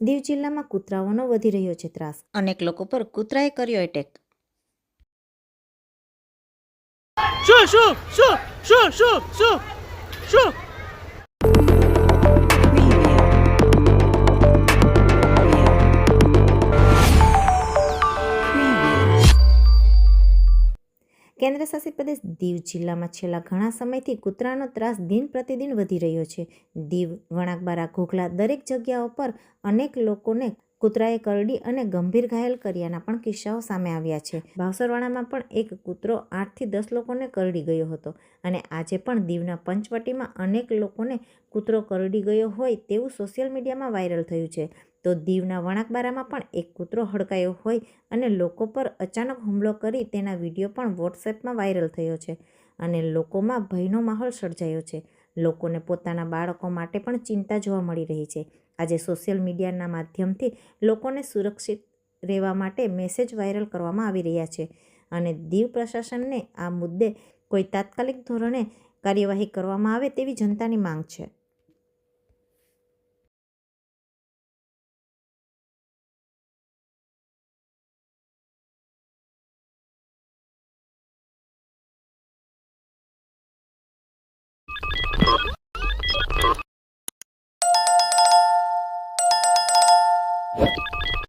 દીવ જિલ્લામાં કૂતરાઓનો વધી રહ્યો છે ત્રાસ. અનેક લોકો પર કૂતરાએ કર્યો એટેક. કેન્દ્રશાસિત પ્રદેશ દીવ જિલ્લામાં છેલ્લા ઘણા સમયથી કૂતરાનો ત્રાસ દિન પ્રતિદિન વધી રહ્યો છે. દીવ, વણાકબારા, ઘોઘલા દરેક જગ્યાઓ પર અનેક લોકોને કૂતરાએ કરડી અને ગંભીર ઘાયલ કર્યાના પણ કિસ્સાઓ સામે આવ્યા છે. ભાવસરવાડામાં પણ એક કૂતરો 8થી 10 લોકોને કરડી ગયો હતો અને આજે પણ દીવના પંચવટીમાં અનેક લોકોને કૂતરો કરડી ગયો હોય તેવું સોશિયલ મીડિયામાં વાયરલ થયું છે. તો દીવના વણાકબારામાં પણ એક કૂતરો હડકાયો હોય અને લોકો પર અચાનક હુમલો કરી તેના વિડીયો પણ વોટ્સએપમાં વાયરલ થયો છે અને લોકોમાં ભયનો માહોલ સર્જાયો છે. લોકોને પોતાના બાળકો માટે પણ ચિંતા જોવા મળી રહી છે. આજે સોશિયલ મીડિયાના માધ્યમથી લોકોને સુરક્ષિત રહેવા માટે મેસેજ વાયરલ કરવામાં આવી રહ્યા છે અને દીવ પ્રશાસનને આ મુદ્દે કોઈ તાત્કાલિક ધોરણે કાર્યવાહી કરવામાં આવે તેવી જનતાની માંગ છે.